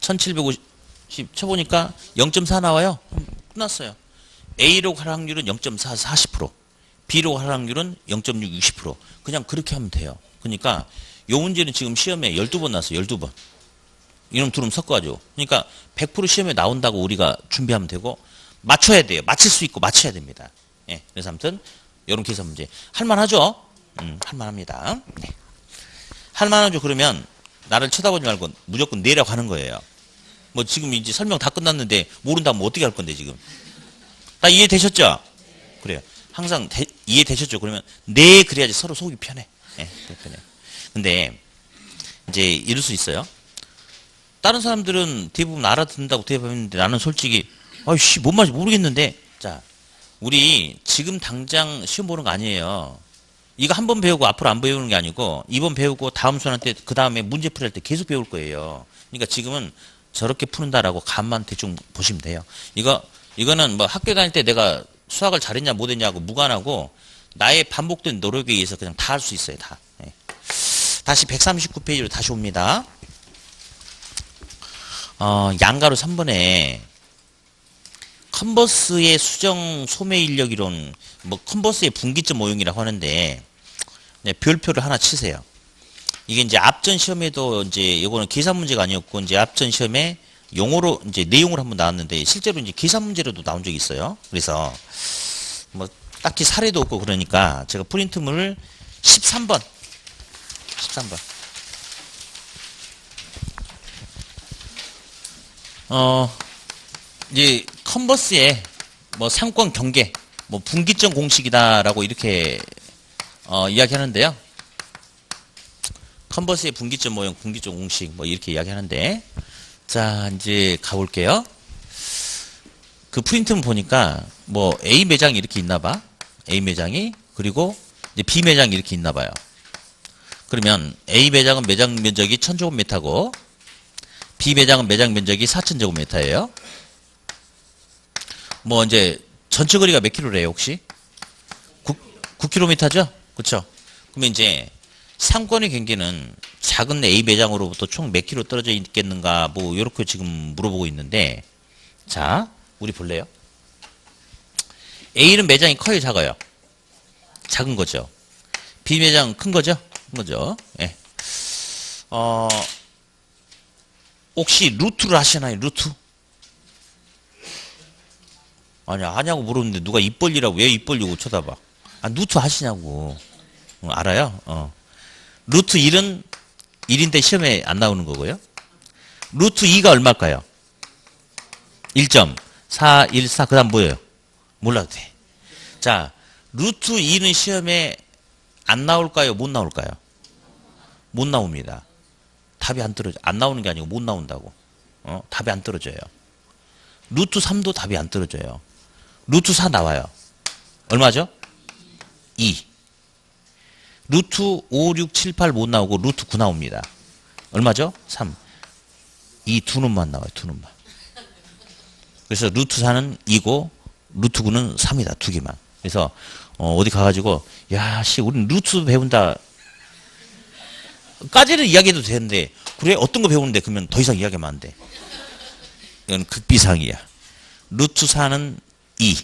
1750 쳐보니까 0.4 나와요. 끝났어요. A로 갈 확률은 0.4, 40%. B로 갈 확률은 0.6, 60%. 그냥 그렇게 하면 돼요. 그러니까 요 문제는 지금 시험에 12번 나왔어요. 12번. 이놈 두름 섞어가지고. 그러니까 100% 시험에 나온다고 우리가 준비하면 되고 맞춰야 돼요. 맞출 수 있고 맞춰야 됩니다. 예, 그래서 아무튼 이런 계산 문제 할만하죠? 할만합니다. 네. 할만하죠. 그러면 나를 쳐다보지 말고 무조건 내라고 하는 거예요. 뭐 지금 이제 설명 다 끝났는데 모른다면 어떻게 할 건데 지금. 다 이해되셨죠? 그래요. 항상 이해되셨죠? 그러면 네 그래야지 서로 속이 편해. 예, 편해. 근데 이제 이럴 수 있어요. 다른 사람들은 대부분 알아듣는다고 대답했는데 나는 솔직히 아이씨 뭔 말인지 모르겠는데. 자, 우리 지금 당장 시험 보는 거 아니에요. 이거 한 번 배우고 앞으로 안 배우는 게 아니고 이번 배우고 다음 수능 때 그 다음에 문제 풀이할 때 계속 배울 거예요. 그러니까 지금은 저렇게 푸는다라고 감만 대충 보시면 돼요. 이거는 뭐 학교 다닐 때 내가 수학을 잘했냐 못했냐고 무관하고 나의 반복된 노력에 의해서 그냥 다 할 수 있어요. 다. 네. 다시 139페이지로 다시 옵니다. 양가로 3번에 컨버스의 수정 소매 인력 이론, 뭐 컨버스의 분기점 오용이라고 하는데 네, 별표를 하나 치세요. 이게 이제 앞전 시험에도 이제 이거는 계산 문제가 아니었고 이제 앞전 시험에 용어로 이제 내용으로 한번 나왔는데 실제로 이제 계산 문제로도 나온 적이 있어요. 그래서 뭐 딱히 사례도 없고 그러니까 제가 프린트물을 13번 이제 컨버스의 뭐 상권 경계, 뭐 분기점 공식이다라고 이렇게 이야기하는데요. 컨버스의 분기점 모형, 분기점 공식 뭐 이렇게 이야기하는데 자 이제 가볼게요. 그 프린트문 보니까 뭐 A 매장이 이렇게 있나봐. A 매장이 그리고 이제 B 매장이 이렇게 있나봐요. 그러면 A 매장은 매장 면적이 1000제곱미터고 B 매장은 매장 면적이 4000제곱미터예요. 뭐 이제 전체 거리가 몇 킬로래요 혹시? 9km죠? 그쵸? 그러면 이제 상권의 경계는 작은 A 매장으로부터 총 몇 킬로 떨어져 있겠는가 뭐 요렇게 지금 물어보고 있는데 자 우리 볼래요? A는 매장이 커요 작아요? 작은 거죠. B 매장 큰 거죠? 큰 거죠. 예. 혹시 루트를 하시나요? 루트? 아니 하냐고 물었는데 누가 입 벌리라고 왜 입 벌리고 쳐다봐? 아 루트 하시냐고. 알아요? 루트 1은 1인데 시험에 안 나오는 거고요. 루트 2가 얼마일까요? 1.414 그 다음 뭐예요? 몰라도 돼. 자 루트 2는 시험에 안 나올까요? 못 나올까요? 못 나옵니다. 답이 안 떨어져. 안 나오는 게 아니고 못 나온다고. 답이 안 떨어져요. 루트 3도 답이 안 떨어져요. 루트 4 나와요. 얼마죠? 2. 루트 5, 6, 7, 8 못 나오고 루트 9 나옵니다. 얼마죠? 3. 이 두 놈만 나와요. 두 놈만. 그래서 루트 4는 2고 루트 9는 3이다. 두 개만. 그래서 어디 가가지고 야 씨 우리는 루트 배운다 까지는 이야기해도 되는데 그래 어떤 거 배우는데 그러면 더 이상 이야기하면 안 돼. 이건 극비상이야. 루트 4는 2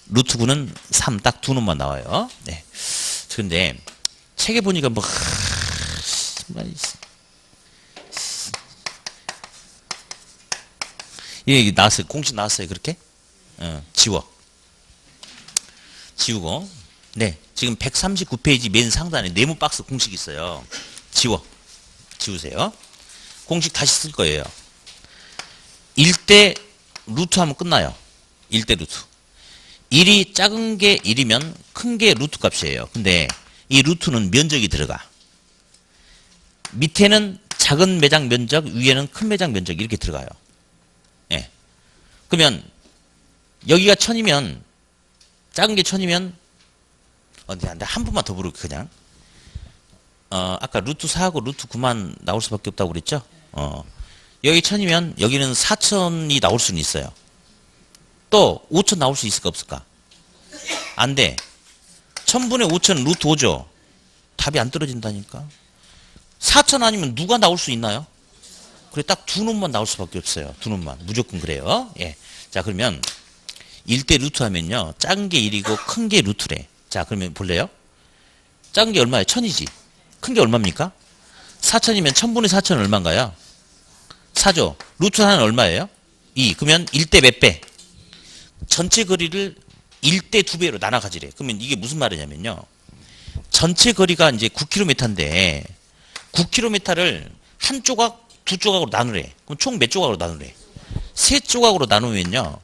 루트 9는 3 딱 두 놈만 나와요. 네. 근데 책에 보니까 뭐 이게 나왔어요. 공식 나왔어요. 그렇게? 지우고. 네. 지금 139페이지 맨 상단에 네모 박스 공식 있어요. 지우세요. 공식 다시 쓸 거예요. 1대 루트 하면 끝나요. 1대 루트. 1이 작은 게 1이면 큰 게 루트 값이에요. 근데 이 루트는 면적이 들어가. 밑에는 작은 매장 면적, 위에는 큰 매장 면적 이렇게 들어가요. 예. 그러면 여기가 1000이면 작은 게 1000이면 한 번만 더 부를게 그냥. 아까 루트 4하고 루트 9만 나올 수밖에 없다고 그랬죠? 여기 1000이면 여기는 4000이 나올 수는 있어요. 또 5000 나올 수 있을까 없을까? 안 돼. 1000분의 5000 루트 5죠? 답이 안 떨어진다니까. 4000 아니면 누가 나올 수 있나요? 그래 딱 두 놈만 나올 수밖에 없어요. 두 놈만. 무조건 그래요. 예. 자 그러면 1대 루트 하면요. 작은 게 1이고 큰 게 루트래. 자 그러면 볼래요? 작은 게 얼마예요? 1000이지. 큰 게 얼마입니까? 4000이면 1000분의 4000은 얼마인가요? 4죠. 루트 하나는 얼마예요? 2. 그러면 1대 몇 배? 전체 거리를 1대 2배로 나눠 가지래. 그러면 이게 무슨 말이냐면요. 전체 거리가 이제 9km인데 9km를 한 조각, 두 조각으로 나누래. 그럼 총 몇 조각으로 나누래? 세 조각으로 나누면요.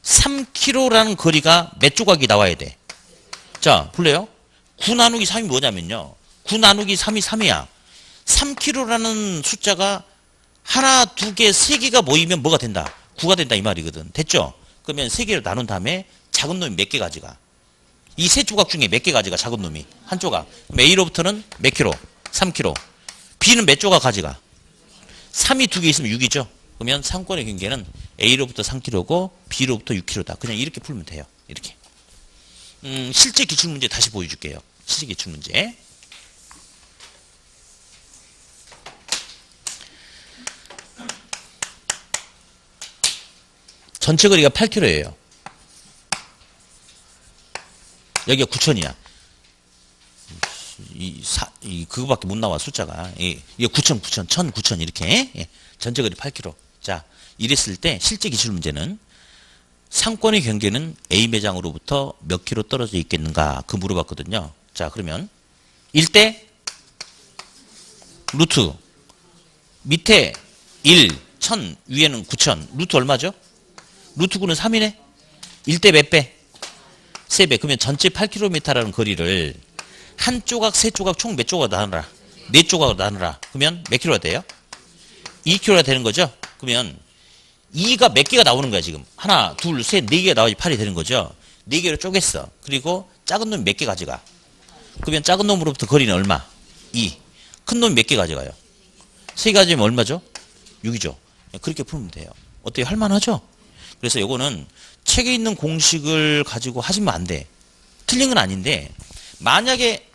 3km라는 거리가 몇 조각이 나와야 돼? 자, 볼래요? 9 나누기 3이 뭐냐면요. 9 나누기 3이 3이야. 3km라는 숫자가 하나, 두 개, 세 개가 모이면 뭐가 된다? 9가 된다 이 말이거든. 됐죠? 그러면 세 개를 나눈 다음에 작은 놈이 몇 개 가져가? 이 세 조각 중에 몇 개 가져가? 작은 놈이. 한 조각. 그럼 A로부터는 몇 킬로? 3km. B는 몇 조각 가져가? 3이 두 개 있으면 6이죠? 그러면 상권의 경계는 A로부터 3km고 B로부터 6km다. 그냥 이렇게 풀면 돼요. 이렇게. 실제 기출문제 다시 보여줄게요. 실제 기출문제. 전체 거리가 8km예요. 여기가 9000이야. 그거밖에 못 나와, 숫자가. 이게 9000, 1000, 9000 이렇게. 예. 전체 거리 8km. 자, 이랬을 때 실제 기출 문제는 상권의 경계는 A 매장으로부터 몇 킬로 떨어져 있겠는가? 그 물어봤거든요. 자, 그러면 1대 루트 밑에 1, 1000, 위에는 9000. 루트 얼마죠? 루트 9는 3이네? 1대 몇 배? 3배. 그러면 전체 8km라는 거리를 한 조각, 세 조각, 총 몇 조각 나누라? 4조각으로 나누라. 그러면 몇 킬로가 돼요? 2kg가 되는 거죠? 그러면 2가 몇 개가 나오는 거야, 지금? 하나, 둘, 셋, 4개가 나와야지 8이 되는 거죠? 4개로 쪼갰어. 그리고 작은 놈이 몇 개 가져가? 그러면 작은 놈으로부터 거리는 얼마? 2. 큰 놈이 몇 개 가져가요? 3개 가지면 얼마죠? 6이죠. 그렇게 풀면 돼요. 어때요? 할만하죠? 그래서 요거는 책에 있는 공식을 가지고 하시면 안 돼. 틀린 건 아닌데 만약에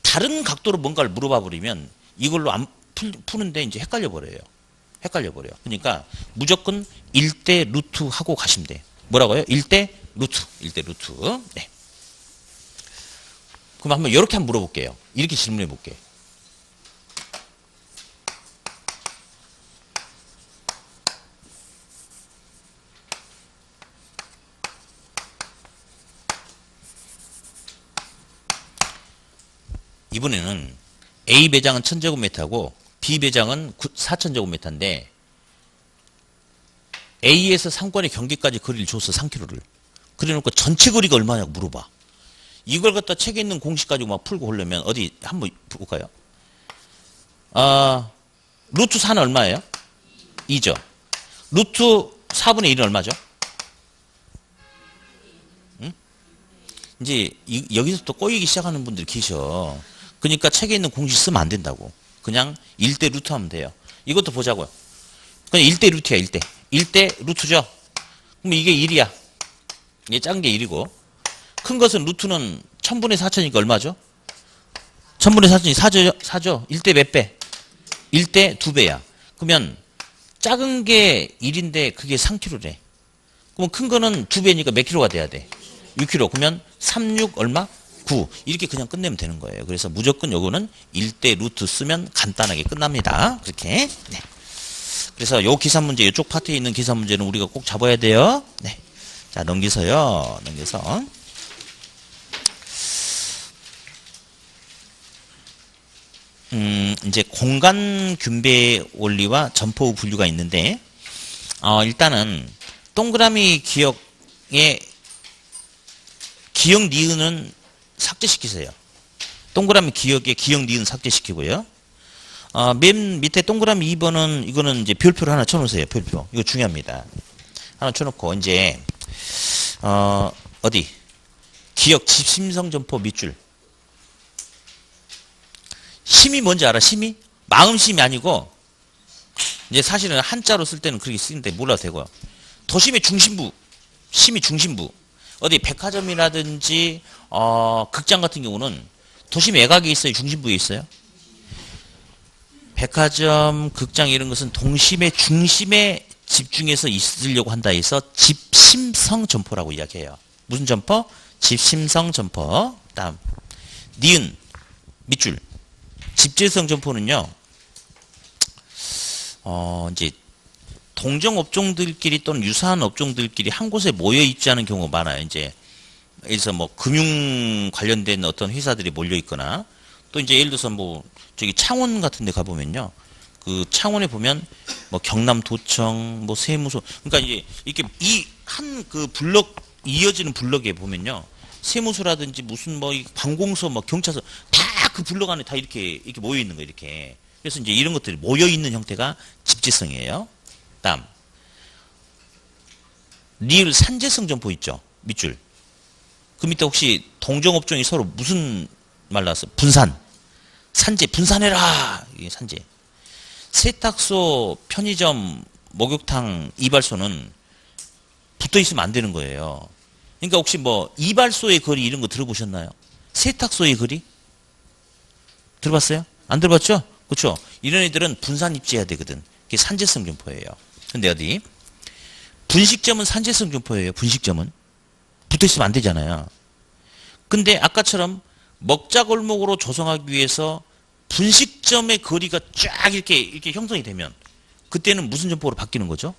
다른 각도로 뭔가를 물어봐 버리면 이걸로 안 푸는데 이제 헷갈려 버려요. 헷갈려 버려요. 그러니까 무조건 1대 루트 하고 가시면 돼. 뭐라고요? 1대 루트. 1대 루트. 네. 그럼 한번 이렇게 한번 물어볼게요. 이렇게 질문해 볼게요. 이번에는 A 배장은 1000제곱미터고 B 배장은 4000제곱미터인데 A에서 상권의 경계까지 거리를 줬어. 3km를. 그래놓고 전체 거리가 얼마냐고 물어봐. 이걸 갖다 책에 있는 공식 가지고 막 풀고 하려면 어디 한번 볼까요? 루트 4는 얼마예요? 2죠. 루트 4분의 1은 얼마죠? 응? 이제 여기서부터 꼬이기 시작하는 분들이 계셔. 그러니까 책에 있는 공식 쓰면 안 된다고. 그냥 1대 루트 하면 돼요. 이것도 보자고요. 그냥 1대 루트야. 1대. 1대 루트죠. 그럼 이게 1이야. 이게 작은 게 1이고 큰 것은 루트는 1000분의 4000이니까 얼마죠? 1000분의 4000이 4죠? 1대 몇 배? 1대 2배야. 그러면 작은 게 1인데 그게 3kg래. 그러면 큰 거는 2배니까 몇 킬로가 돼야 돼? 6kg. 그러면 36 얼마? 9. 이렇게 그냥 끝내면 되는 거예요. 그래서 무조건 요거는 1대 루트 쓰면 간단하게 끝납니다. 그렇게. 네. 그래서 요 기사 문제, 이쪽 파트에 있는 기사 문제는 우리가 꼭 잡아야 돼요. 네. 자, 넘겨서요. 넘겨서. 이제 공간 균배 원리와 점포 분류가 있는데, 일단은 동그라미 기억에 기억 니은은 삭제시키세요. 동그라미 기억에 기억 니은 삭제시키고요. 맨 밑에 동그라미 2번은 이거는 이제 별표를 하나 쳐놓으세요. 별표. 이거 중요합니다. 하나 쳐놓고 이제 어디 기억 집심성 점포 밑줄. 심이 뭔지 알아? 심이? 마음심이 아니고 이제 사실은 한자로 쓸 때는 그렇게 쓰는데 몰라도 되고요. 도심의 중심부. 심이 중심부. 어디 백화점이라든지 극장 같은 경우는 도심 외곽에 있어요? 중심부에 있어요? 백화점, 극장 이런 것은 동심의 중심에 집중해서 있으려고 한다 해서 집심성 점포라고 이야기해요. 무슨 점포? 집심성 점포. 다음 니은 밑줄. 집재성 점포는요. 이제 동종 업종들끼리 또는 유사한 업종들끼리 한 곳에 모여 있지 않은 경우가 많아요. 이제 그래서 뭐 금융 관련된 어떤 회사들이 몰려 있거나 또 이제 예를 들어서 뭐 저기 창원 같은 데 가보면요. 그 창원에 보면 뭐 경남도청, 뭐 세무서, 그러니까 이제 이렇게 이 한 그 블럭 이어지는 블럭에 보면요. 세무서라든지 무슨 뭐 관공서, 뭐 경찰서 다 그 블럭 안에 다 이렇게 모여 있는 거 이렇게. 그래서 이제 이런 것들이 모여 있는 형태가 집재성이에요. 다음 리을 산재성 점포 있죠. 밑줄. 그 밑에 혹시 동종업종이 서로 무슨 말 나왔어? 분산. 산재, 분산해라! 이게 산재. 세탁소, 편의점, 목욕탕, 이발소는 붙어 있으면 안 되는 거예요. 그러니까 혹시 뭐, 이발소의 거리 이런 거 들어보셨나요? 세탁소의 거리? 들어봤어요? 안 들어봤죠? 그렇죠? 이런 애들은 분산 입지해야 되거든. 그게 산재성 점포예요. 근데 어디? 분식점은 산재성 점포예요. 분식점은. 붙어 있으면 안 되잖아요. 근데 아까처럼 먹자골목으로 조성하기 위해서 분식점의 거리가 쫙 이렇게 형성이 되면 그때는 무슨 점포로 바뀌는 거죠?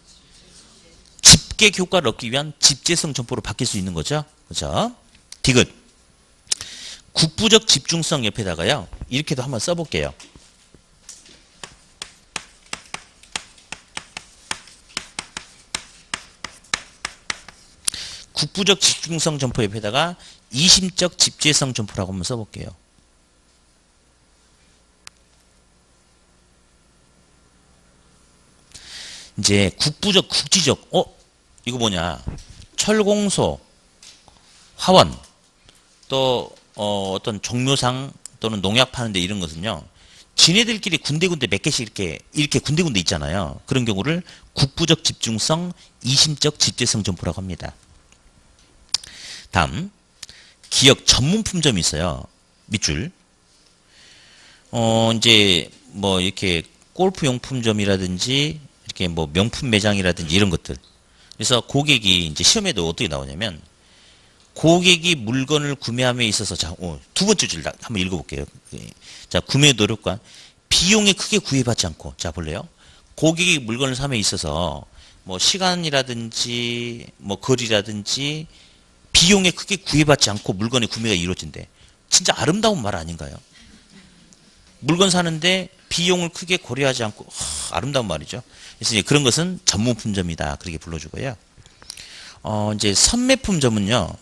집계 효과를 얻기 위한 집재성 점포로 바뀔 수 있는 거죠. 그죠? 디귿. 국부적 집중성 옆에다가요. 이렇게도 한번 써볼게요. 국부적 집중성 점포 옆에다가 이심적 집재성 점포라고 한번 써볼게요. 이제 국부적, 국지적, 이거 뭐냐. 철공소, 화원, 또, 어떤 종묘상 또는 농약 파는데 이런 것은요. 지네들끼리 군데군데 몇 개씩 이렇게 군데군데 있잖아요. 그런 경우를 국부적 집중성, 이심적 집재성 점포라고 합니다. 다음 기역 전문 품점이 있어요. 밑줄. 이제 뭐 이렇게 골프 용품점이라든지 이렇게 뭐 명품 매장이라든지 이런 것들. 그래서 고객이 이제 시험에도 어떻게 나오냐면 고객이 물건을 구매함에 있어서 자, 두 번째 줄 한번 읽어볼게요. 자, 구매 노력과 비용에 크게 구애받지 않고 자 볼래요? 고객이 물건을 삼에 있어서 뭐 시간이라든지 뭐 거리라든지 비용에 크게 구애받지 않고 물건의 구매가 이루어진대. 진짜 아름다운 말 아닌가요? 물건 사는데 비용을 크게 고려하지 않고 아름다운 말이죠. 그래서 이제 그런 것은 전문 품점이다 그렇게 불러주고요. 이제 선매품점은요.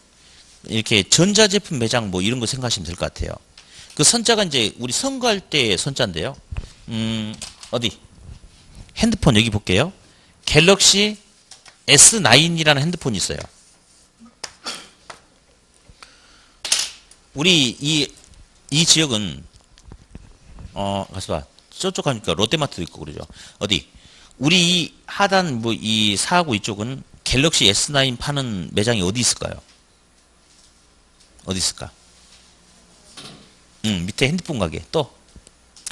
이렇게 전자제품 매장 뭐 이런 거 생각하시면 될 것 같아요. 그 선자가 이제 우리 선거할 때 선자인데요. 어디? 핸드폰 여기 볼게요. 갤럭시 S9이라는 핸드폰이 있어요. 우리 이 지역은 가서 봐. 저쪽 가니까 롯데마트도 있고 그러죠. 어디? 우리 이 하단 뭐 이 사하구 이쪽은 갤럭시 S9 파는 매장이 어디 있을까요? 어디 있을까? 밑에 핸드폰 가게. 또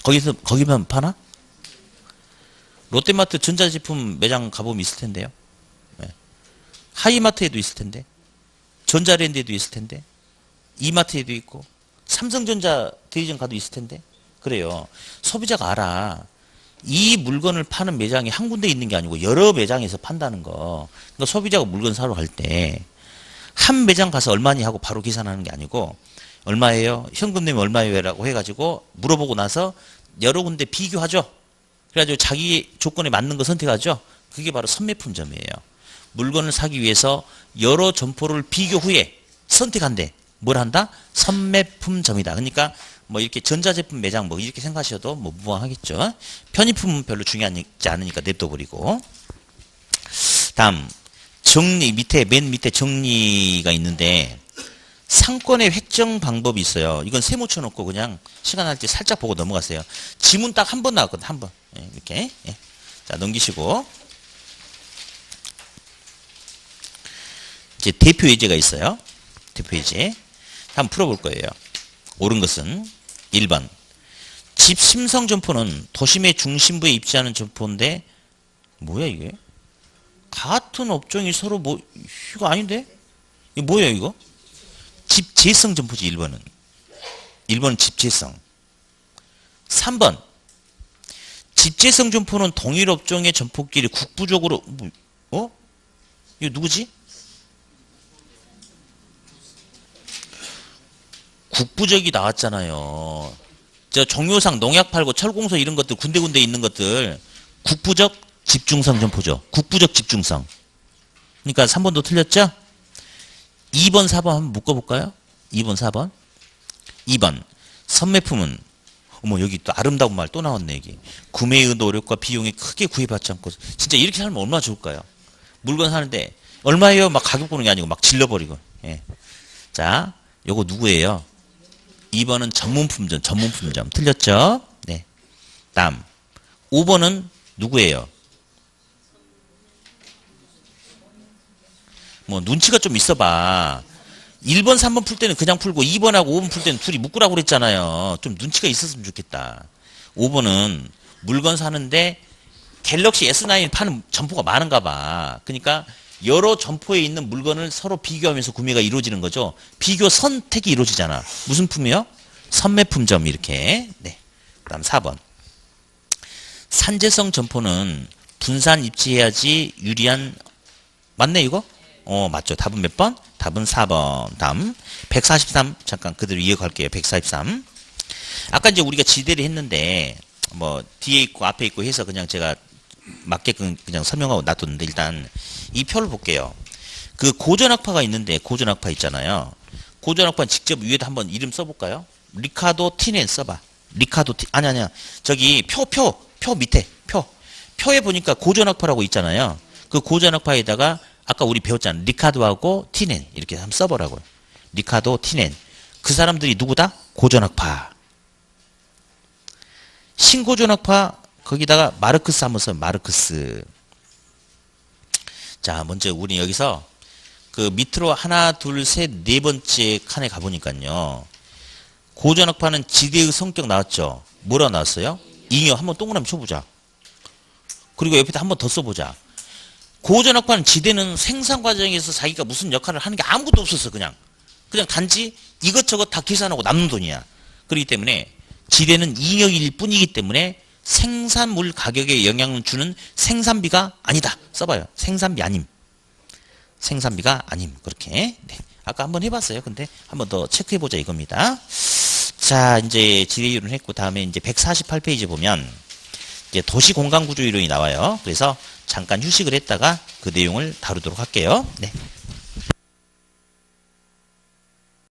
거기만 파나? 롯데마트 전자제품 매장 가보면 있을 텐데요. 네. 하이마트에도 있을 텐데. 전자랜드에도 있을 텐데. 이마트에도 있고. 삼성전자 대리점 가도 있을 텐데. 그래요. 소비자가 알아. 이 물건을 파는 매장이 한 군데 있는 게 아니고 여러 매장에서 판다는 거. 그러니까 소비자가 물건 사러 갈 때 한 매장 가서 얼마니 하고 바로 계산하는 게 아니고 얼마예요? 현금 내면 얼마예요? 라고 해가지고 물어보고 나서 여러 군데 비교하죠. 그래가지고 자기 조건에 맞는 거 선택하죠. 그게 바로 선매품점이에요. 물건을 사기 위해서 여러 점포를 비교 후에 선택한대. 뭘 한다? 선매품점이다. 그러니까 뭐 이렇게 전자제품 매장 뭐 이렇게 생각하셔도 뭐 무방하겠죠. 편의품은 별로 중요하지 않으니까 냅둬버리고. 다음 정리 맨 밑에 정리가 있는데 상권의 획정 방법이 있어요. 이건 세모 쳐놓고 그냥 시간 날 때 살짝 보고 넘어갔어요. 지문 딱 한 번 나왔거든. 한 번. 이렇게. 자 넘기시고 이제 대표 예제가 있어요. 대표 예제. 한번 풀어볼 거예요. 옳은 것은 1번. 집 심성 점포는 도심의 중심부에 입지하는 점포인데 뭐야 이게? 같은 업종이 서로 뭐 이거 아닌데? 이거 뭐야 이거? 집재성 점포지 1번은. 1번은 집재성. 3번. 집재성 점포는 동일 업종의 점포끼리 국부적으로 이거 누구지? 국부적이 나왔잖아요. 저 종묘상 농약 팔고 철공소 이런 것들 군데군데 있는 것들 국부적 집중성 점포죠. 국부적 집중성. 그러니까 3번도 틀렸죠? 2번, 4번 한번 묶어볼까요? 2번, 4번. 2번. 선매품은 여기 또 아름다운 말 또 나왔네 여기. 구매의 노력과 비용이 크게 구애받지 않고 진짜 이렇게 살면 얼마나 좋을까요? 물건 사는데 얼마예요? 막 가격 보는 게 아니고 막 질러버리고. 예. 자, 요거 누구예요? 2번은 전문품점. 틀렸죠? 네. 다음. 5번은 누구예요? 뭐 눈치가 좀 있어봐. 1번, 3번 풀 때는 그냥 풀고 2번하고 5번 풀 때는 둘이 묶으라고 그랬잖아요. 좀 눈치가 있었으면 좋겠다. 5번은 물건 사는데 갤럭시 S9 파는 점포가 많은가 봐. 그러니까 여러 점포에 있는 물건을 서로 비교하면서 구매가 이루어지는 거죠. 비교 선택이 이루어지잖아. 무슨 품이요? 선매품점 이렇게. 네. 그다음 4번. 산재성 점포는 분산 입지해야지 유리한 맞네 이거? 맞죠. 답은 몇 번? 답은 4번. 다음 143 잠깐 그대로 이어갈게요. 143. 아까 이제 우리가 지대를 했는데 뭐 뒤에 있고 앞에 있고 해서 그냥 제가 맞게끔 그냥 설명하고 놔뒀는데 일단 이 표를 볼게요. 그 고전학파가 있는데 고전학파 있잖아요. 고전학파는 직접 위에다 한번 이름 써볼까요? 리카도 티넨 써봐. 아니야. 저기 표 밑에 표에 보니까 고전학파라고 있잖아요. 그 고전학파에다가 아까 우리 배웠잖아요. 리카도하고 티넨 이렇게 한번 써보라고요. 리카도, 티넨. 그 사람들이 누구다? 고전학파. 신고전학파 거기다가 마르크스 한번 써요. 마르크스. 자, 먼저 우리 여기서 그 밑으로 하나, 둘, 셋, 네 번째 칸에 가보니까요. 고전학파는 지대의 성격 나왔죠? 뭐라 나왔어요? 잉여. 한번 동그라미 쳐보자. 그리고 옆에다 한 번 더 써보자. 고전학파는 지대는 생산 과정에서 자기가 무슨 역할을 하는 게 아무것도 없었어. 그냥 단지 이것저것 다 계산하고 남는 돈이야. 그렇기 때문에 지대는 잉여일 뿐이기 때문에 생산물 가격에 영향을 주는 생산비가 아니다. 써봐요. 생산비 아님. 생산비가 아님. 그렇게. 네. 아까 한번 해봤어요. 근데 한번 더 체크해보자 이겁니다. 자, 이제 지대 이론을 했고, 다음에 이제 148페이지 보면, 이제 도시 공간 구조 이론이 나와요. 그래서 잠깐 휴식을 했다가 그 내용을 다루도록 할게요. 네.